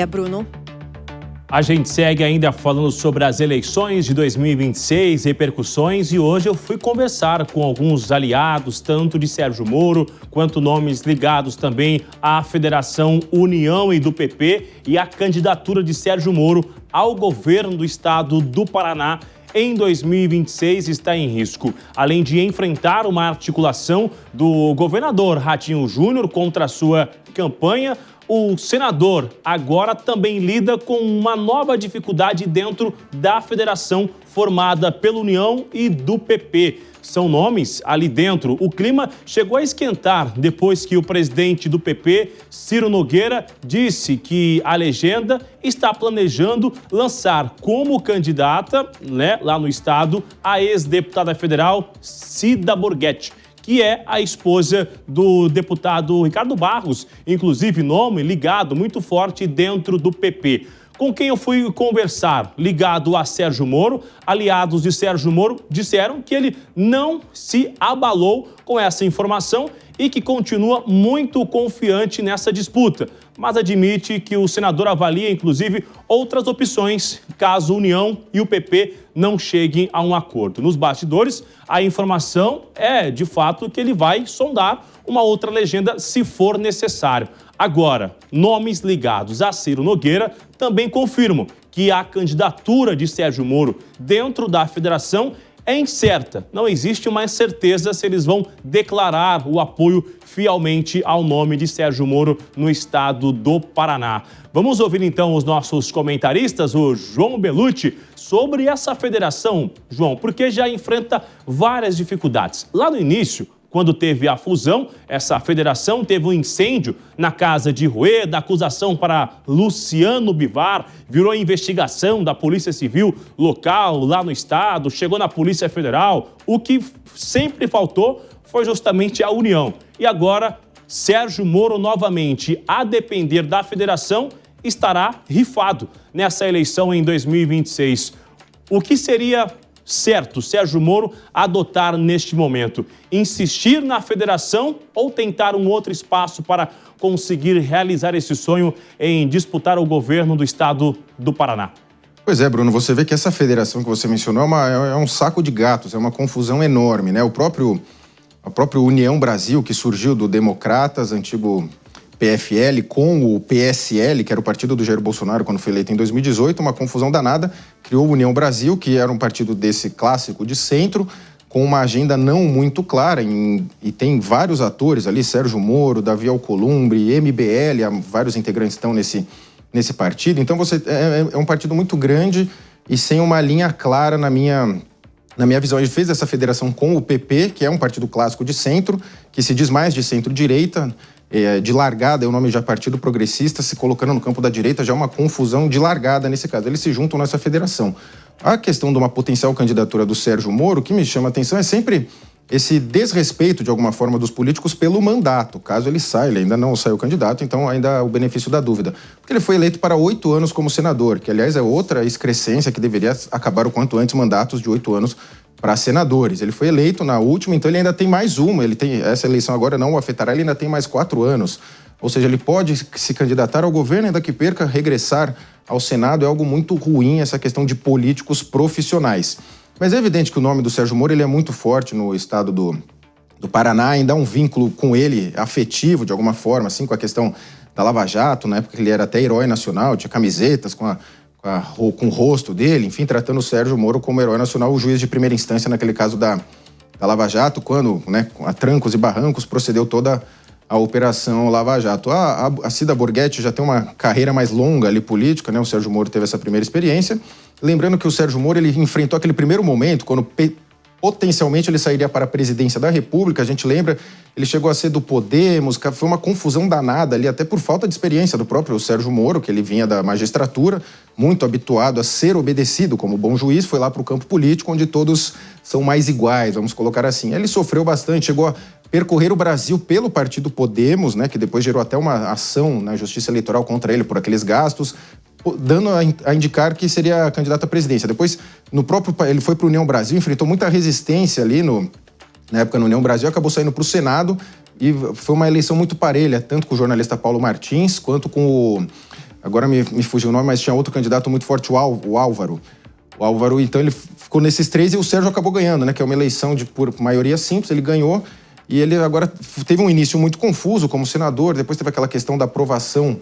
Bruno. A gente segue ainda falando sobre as eleições de 2026, repercussões, e hoje eu fui conversar com alguns aliados, tanto de Sérgio Moro, quanto nomes ligados também à Federação União e do PP, e a candidatura de Sérgio Moro ao governo do estado do Paraná em 2026 está em risco. Além de enfrentar uma articulação do governador Ratinho Júnior contra a sua campanha, o senador agora também lida com uma nova dificuldade dentro da federação formada pela União e do PP. São nomes ali dentro. O clima chegou a esquentar depois que o presidente do PP, Ciro Nogueira, disse que a legenda está planejando lançar como candidata, lá no estado, a ex-deputada federal Cida Borghetti, que é a esposa do deputado Ricardo Barros, inclusive nome ligado muito forte dentro do PP. Com quem eu fui conversar, ligado a Sérgio Moro, aliados de Sérgio Moro disseram que ele não se abalou com essa informação e que continua muito confiante nessa disputa, mas admite que o senador avalia, inclusive, outras opções caso a União e o PP não cheguem a um acordo. Nos bastidores, a informação é, de fato, que ele vai sondar uma outra legenda se for necessário. Agora, nomes ligados a Ciro Nogueira também confirmam que a candidatura de Sérgio Moro dentro da federação é incerta. Não existe uma certeza se eles vão declarar o apoio fielmente ao nome de Sérgio Moro no estado do Paraná. Vamos ouvir então os nossos comentaristas, o João Belucci, sobre essa federação, João, porque já enfrenta várias dificuldades. Lá no início, quando teve a fusão, essa federação teve um incêndio na casa de Rueda, acusação para Luciano Bivar, virou investigação da Polícia Civil local lá no estado, chegou na Polícia Federal. O que sempre faltou foi justamente a união. E agora, Sérgio Moro novamente, a depender da federação, estará rifado nessa eleição em 2026. O que seria certo Sérgio Moro adotar neste momento? Insistir na federação ou tentar um outro espaço para conseguir realizar esse sonho em disputar o governo do estado do Paraná? Pois é, Bruno, você vê que essa federação que você mencionou é um saco de gatos, é uma confusão enorme, né? A própria União Brasil, que surgiu do Democratas, antigo PFL, com o PSL, que era o partido do Jair Bolsonaro quando foi eleito em 2018, uma confusão danada, criou a União Brasil, que era um partido desse clássico de centro, com uma agenda não muito clara, e tem vários atores ali, Sérgio Moro, Davi Alcolumbre, MBL, vários integrantes estão nesse partido. Então é um partido muito grande e sem uma linha clara na minha visão. Ele fez essa federação com o PP, que é um partido clássico de centro, que se diz mais de centro-direita, de largada, é o nome já Partido Progressista, se colocando no campo da direita, já é uma confusão de largada nesse caso. Eles se juntam nessa federação. A questão de uma potencial candidatura do Sérgio Moro, o que me chama a atenção é sempre esse desrespeito, de alguma forma, dos políticos pelo mandato. Caso ele saia, ele ainda não saiu candidato, então ainda há o benefício da dúvida. Porque ele foi eleito para 8 anos como senador, que, aliás, é outra excrescência que deveria acabar o quanto antes mandatos de 8 anos para senadores. Ele foi eleito na última, então ele ainda tem mais uma. Essa eleição agora não o afetará, ele ainda tem mais 4 anos. Ou seja, ele pode se candidatar ao governo, ainda que perca, regressar ao Senado. É algo muito ruim essa questão de políticos profissionais. Mas é evidente que o nome do Sérgio Moro ele é muito forte no estado do Paraná, ainda há um vínculo com ele afetivo, de alguma forma, assim, com a questão da Lava Jato, na época que ele era até herói nacional, tinha camisetas com o rosto dele, enfim, tratando o Sérgio Moro como herói nacional, o juiz de primeira instância naquele caso da Lava Jato, quando, a trancos e barrancos, procedeu toda a Operação Lava Jato. A Cida Borghetti já tem uma carreira mais longa ali política, né? O Sérgio Moro teve essa primeira experiência. Lembrando que o Sérgio Moro ele enfrentou aquele primeiro momento, quando potencialmente ele sairia para a presidência da República. A gente lembra, ele chegou a ser do Podemos, foi uma confusão danada ali, até por falta de experiência do próprio Sérgio Moro, que ele vinha da magistratura, muito habituado a ser obedecido como bom juiz, foi lá para o campo político, onde todos são mais iguais, vamos colocar assim. Ele sofreu bastante, chegou a percorrer o Brasil pelo partido Podemos, né, que depois gerou até uma ação na Justiça Eleitoral contra ele por aqueles gastos, dando a indicar que seria candidato à presidência. Depois, ele foi para a União Brasil, enfrentou muita resistência ali na época na União Brasil, acabou saindo para o Senado e foi uma eleição muito parelha, tanto com o jornalista Paulo Martins, quanto com agora me fugiu o nome, mas tinha outro candidato muito forte, o Álvaro. O Álvaro, então, ele ficou nesses 3 e o Sérgio acabou ganhando, né? Que é uma eleição por maioria simples, ele ganhou. E ele agora teve um início muito confuso como senador, depois teve aquela questão da aprovação.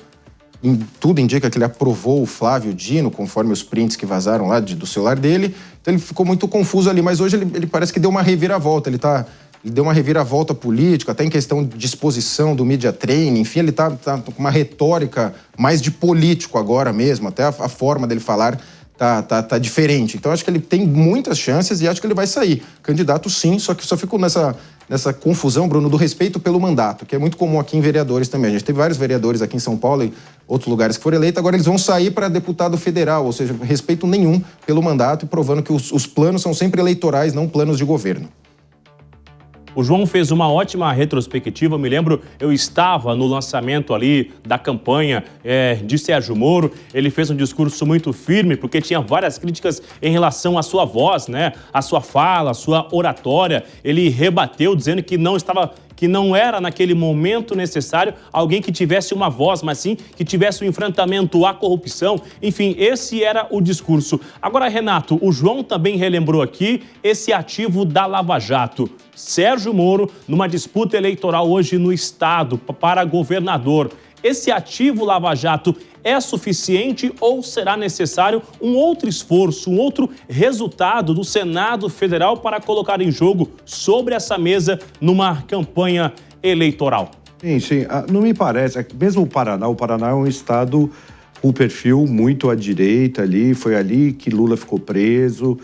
Tudo indica que ele aprovou o Flávio Dino, conforme os prints que vazaram lá do celular dele. Então ele ficou muito confuso ali, mas hoje ele parece que deu uma reviravolta. Ele deu uma reviravolta política, até em questão de exposição do media training. Enfim, ele tá com uma retórica mais de político agora mesmo, até a forma dele falar tá diferente. Então acho que ele tem muitas chances e acho que ele vai sair. Candidato sim, só que só fico nessa confusão, Bruno, do respeito pelo mandato, que é muito comum aqui em vereadores também. A gente teve vários vereadores aqui em São Paulo e outros lugares que foram eleitos, agora eles vão sair para deputado federal, ou seja, respeito nenhum pelo mandato e provando que os planos são sempre eleitorais, não planos de governo. O João fez uma ótima retrospectiva, eu me lembro, eu estava no lançamento ali da campanha de Sérgio Moro, ele fez um discurso muito firme, porque tinha várias críticas em relação à sua voz, né? A sua fala, a sua oratória, ele rebateu dizendo que não era naquele momento necessário alguém que tivesse uma voz, mas sim que tivesse um enfrentamento à corrupção. Enfim, esse era o discurso. Agora, Renato, o João também relembrou aqui esse ativo da Lava Jato. Sérgio Moro, numa disputa eleitoral hoje no estado para governador. Esse ativo Lava Jato é suficiente ou será necessário um outro esforço, um outro resultado do Senado Federal para colocar em jogo sobre essa mesa numa campanha eleitoral? Sim. Não me parece. Mesmo o Paraná é um estado com perfil muito à direita ali, foi ali que Lula ficou preso.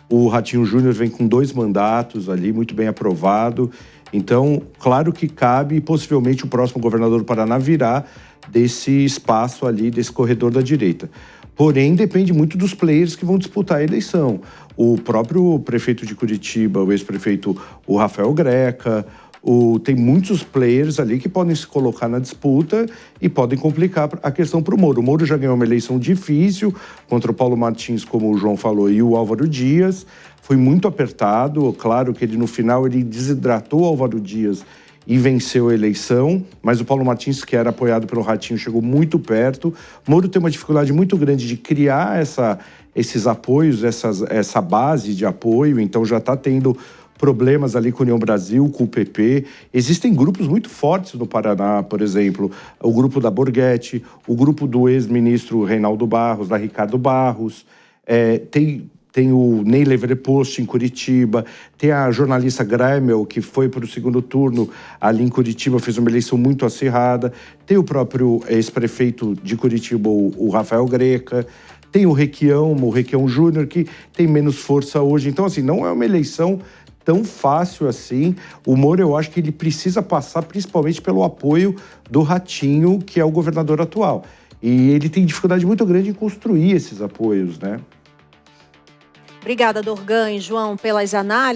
O Ratinho Júnior vem com 2 mandatos ali, muito bem aprovado. Então, claro que cabe, e possivelmente o próximo governador do Paraná virá desse espaço ali, desse corredor da direita. Porém, depende muito dos players que vão disputar a eleição. O próprio prefeito de Curitiba, o ex-prefeito, o Rafael Greca, tem muitos players ali que podem se colocar na disputa e podem complicar a questão para o Moro. O Moro já ganhou uma eleição difícil contra o Paulo Martins, como o João falou, e o Álvaro Dias. Foi muito apertado, claro que no final ele desidratou o Álvaro Dias e venceu a eleição, mas o Paulo Martins, que era apoiado pelo Ratinho, chegou muito perto. O Moro tem uma dificuldade muito grande de criar esses apoios, essa base de apoio, então já está tendo problemas ali com a União Brasil, com o PP. Existem grupos muito fortes no Paraná, por exemplo, o grupo da Borghetti, o grupo do ex-ministro Reinaldo Barros, da Ricardo Barros, tem o Ney Leverpost em Curitiba, tem a jornalista Graimel, que foi para o segundo turno ali em Curitiba, fez uma eleição muito acirrada, tem o próprio ex-prefeito de Curitiba, o Rafael Greca, tem o Requião Júnior, que tem menos força hoje. Então, assim, não é uma eleição tão fácil assim. O Moro, eu acho que ele precisa passar principalmente pelo apoio do Ratinho, que é o governador atual. E ele tem dificuldade muito grande em construir esses apoios, né? Obrigada, Dorgan e João, pelas análises.